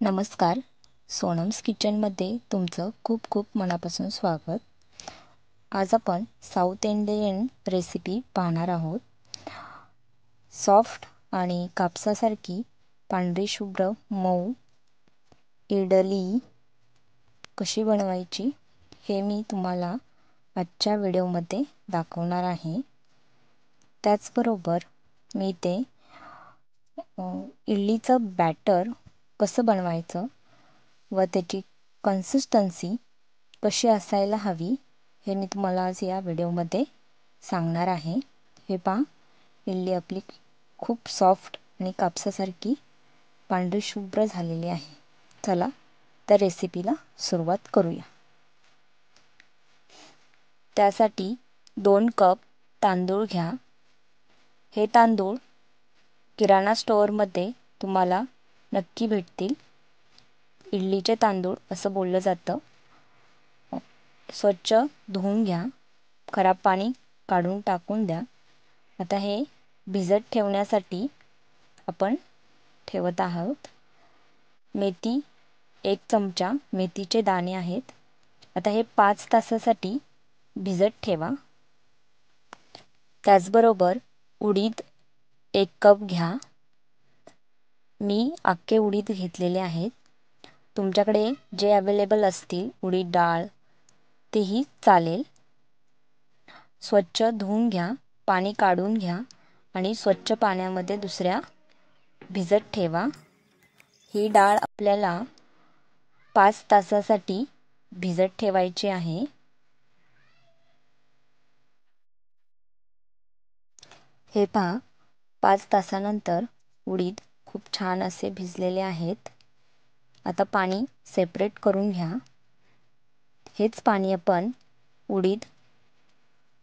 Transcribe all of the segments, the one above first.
नमस्कार. सोनम्स किचनमध्ये तुमचं खूप खूप मनापासून स्वागत. आज आपण साऊथ इंडियन रेसिपी पाहणार आहोत. सॉफ्ट आणि कापसासारखी पांढरी शुभ्र मऊ इडली कशी बनवायची हे मी तुम्हाला आजच्या व्हिडिओमध्ये दाखवणार आहे. त्याचबरोबर मी ते इडलीचं बॅटर कसं बनवायचं व त्याची कन्सिस्टन्सी कशी असायला हवी हे मी तुम्हाला आज या व्हिडिओमध्ये सांगणार आहे. हे पहा, इडली आपली खूप सॉफ्ट आणि कापसासारखी पांढरी शुभ्र झालेली आहे. चला त्या रेसिपीला सुरुवात करूया. त्यासाठी 2 कप तांदूळ घ्या. हे तांदूळ किराणा स्टोअरमध्ये तुम्हाला नक्की भेटतील. इडलीचे तांदूळ असं बोललं जातं. स्वच्छ धुवून घ्या. खराब पाणी काढून टाकून द्या. आता हे भिजत ठेवण्यासाठी आपण ठेवत आहोत. मेथी 1 चमचा मेथीचे दाणे आहेत. आता हे 5 तासासाठी भिजत ठेवा. त्याचबरोबर उडीद 1 कप घ्या. मी अख्खे उडीद घेतलेले आहेत. तुमच्याकडे जे अवेलेबल असतील उडीद डाळ तेही चालेल. स्वच्छ धुवून घ्या. पाणी काढून घ्या आणि स्वच्छ पाण्यामध्ये दुसऱ्या भिजत ठेवा. ही डाळ आपल्याला 5 तासासाठी भिजत ठेवायची आहे. हे पहा, 5 तासानंतर उडीद खूप छान असे भिजलेले आहेत. आता पाणी सेपरेट करून घ्या. हेच पाणी आपण उडीद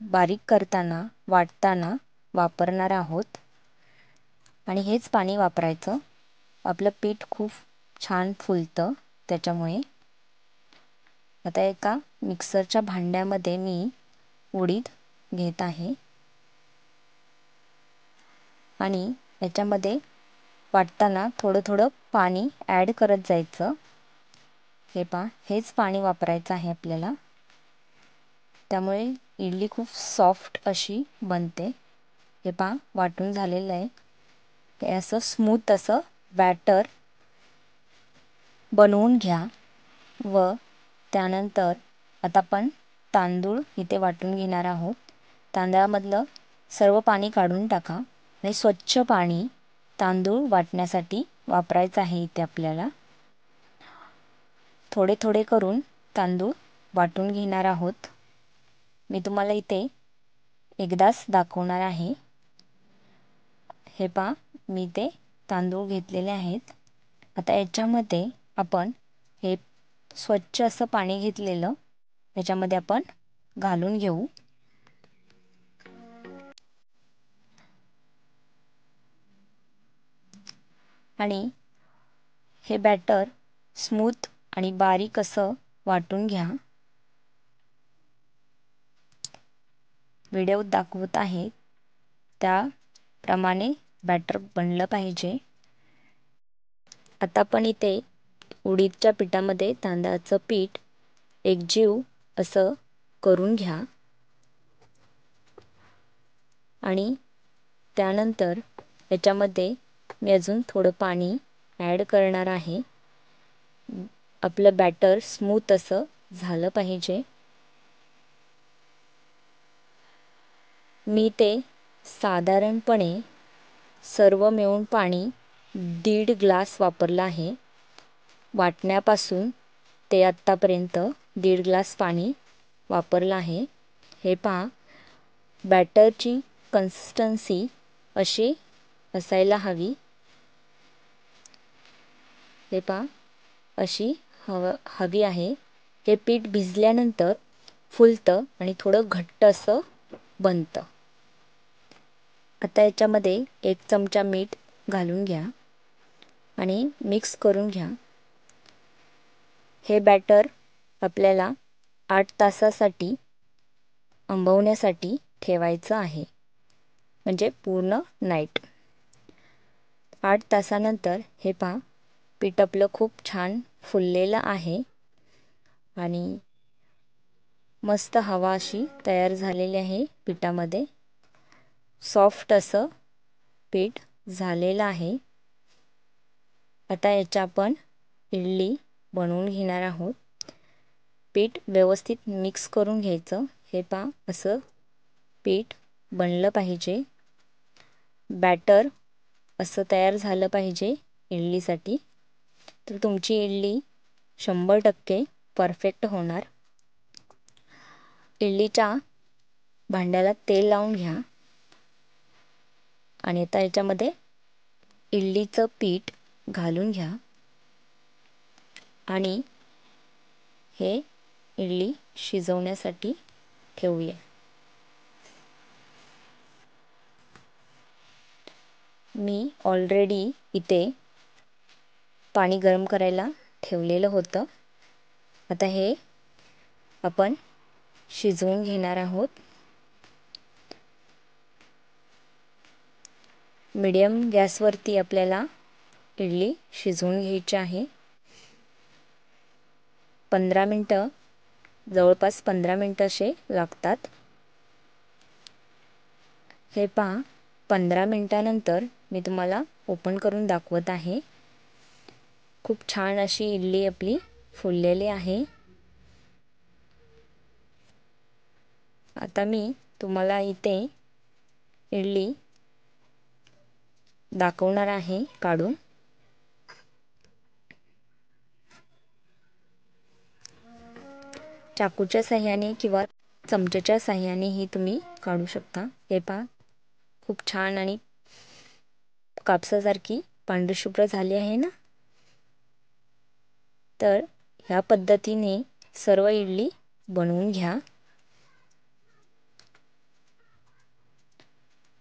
बारीक करताना वाटताना वापरणार आहोत आणि हेच पाणी वापरायचं. आपलं पीठ खूप छान फुलतं त्याच्यामुळे. आता एका मिक्सरच्या भांड्यामध्ये मी उडीद घेत आहे आणि याच्यामध्ये वाटताना थोडं थोडं पाणी ॲड करत जायचं. हे पहा, हेच पाणी वापरायचं आहे आपल्याला. त्यामुळे इडली खूप सॉफ्ट अशी बनते. हे पहा, वाटून झालेलं आहे. हे असं स्मूथ असं बॅटर बनवून घ्या व त्यानंतर आता आपण तांदूळ इथे वाटून घेणार आहोत. तांदळामधलं सर्व पाणी काढून टाका आणि स्वच्छ पाणी तांदूळ वाटण्यासाठी वापरायचं आहे इथे आपल्याला. थोडे थोडे करून तांदूळ वाटून घेणार आहोत. मी तुम्हाला इथे एकदाच दाखवणार आहे. हे पहा, मी ते तांदूळ घेतलेले आहेत. आता याच्यामध्ये आपण हे स्वच्छ असं पाणी घेतलेलं याच्यामध्ये आपण घालून घेऊ. आणि हे बॅटर स्मूथ आणि बारीक असं वाटून घ्या. व्हिडिओत दाखवत आहे त्याप्रमाणे बॅटर बनलं पाहिजे. आता आपण इथे उडीदच्या पिठामध्ये तांदळाचं पीठ एकजीव असं करून घ्या आणि त्यानंतर याच्यामध्ये मी अजून थोडं पाणी ॲड करणार आहे. आपलं बॅटर स्मूथ असं झालं पाहिजे. मी ते साधारणपणे सर्व मिळून पाणी 1.5 ग्लास वापरलं आहे. वाटण्यापासून ते आत्तापर्यंत 1.5 ग्लास पाणी वापरलं आहे. हे पहा, बॅटरची कन्सिस्टन्सी अशी असायला हवी. हे पहा, अशी हवी आहे. हे पीठ भिजल्यानंतर फुलतं आणि थोडं घट्ट असं बनतं. आता याच्यामध्ये 1 चमचा मीठ घालून घ्या आणि मिक्स करून घ्या. हे बॅटर आपल्याला 8 तासासाठी आंबवण्यासाठी ठेवायचं आहे, म्हणजे पूर्ण नाईट. 8 तासानंतर हे पहा, पीठ आपलं खूप छान फुललेलं आहे आणि मस्त हवा अशी तयार झालेली आहे पिठामध्ये. सॉफ्ट असं पीठ झालेलं आहे. आता याच्या आपण इडली बनवून घेणार आहोत. पीठ व्यवस्थित मिक्स करून घ्यायचं. हे पहा असं पीठ बनलं पाहिजे. बॅटर असं तयार झालं पाहिजे इडलीसाठी. तर तुमची इडली 100% परफेक्ट होणार. इडलीच्या भांड्याला तेल लावून घ्या आणि आता याच्यामध्ये इडलीचं पीठ घालून घ्या आणि हे इडली शिजवण्यासाठी ठेवूया. मी ऑलरेडी इथे पाणी गरम करायला ठेवलेलं होतं. आता हे आपण शिजवून घेणार आहोत. मीडियम गॅसवरती आपल्याला इडली शिजवून घ्यायची आहे. 15 मिनटं, जवळपास 15 मिनटं असे लागतात. हे पहा 15 मिनटानंतर मी तुम्हाला ओपन करून दाखवत आहे. खूप छान अशी इडली आपली फुललेली आहे. आता मी तुम्हाला इथे इडली दाखवणार आहे काढून. चाकूच्या साहाय्याने किंवा चमच्याच्या साहाय्यानेही तुम्ही काढू शकता. हे पहा खूप छान आणि कापसासारखी पांढरीशुभ्र झाली आहे ना. तर ह्या पद्धतीने सर्व इडली बनवून घ्या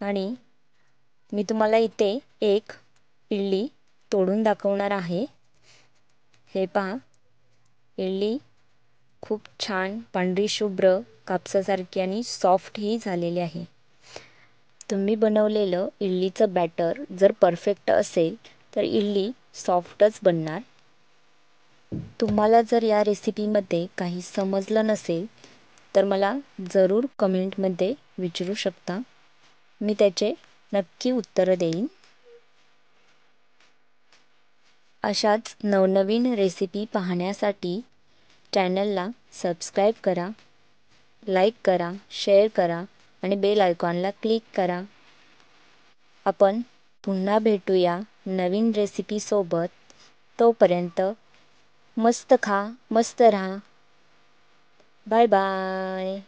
आणि मी तुम्हाला इथे एक इडली तोडून दाखवणार आहे. हे पहा इडली खूप छान पांढरी शुभ्र कापसासारखी आणि सॉफ्टही झालेली आहे. तुम्ही बनवलेलं इडलीचं बॅटर जर परफेक्ट असेल तर इडली सॉफ्टच बनणार. तुम्हाला जर या रेसिपीमध्ये काही समजलं नसेल तर मला जरूर कमेंटमध्ये विचारू शकता. मी त्याचे नक्की उत्तर देईन. अशाच नवनवीन रेसिपी पाहण्यासाठी चॅनलला सबस्क्राईब करा, लाईक करा, शेअर करा आणि बेल आयकॉनला क्लिक करा. आपण पुन्हा भेटूया नवीन रेसिपीसोबत. तोपर्यंत मस्त खा, मस्त राहा. Bye bye.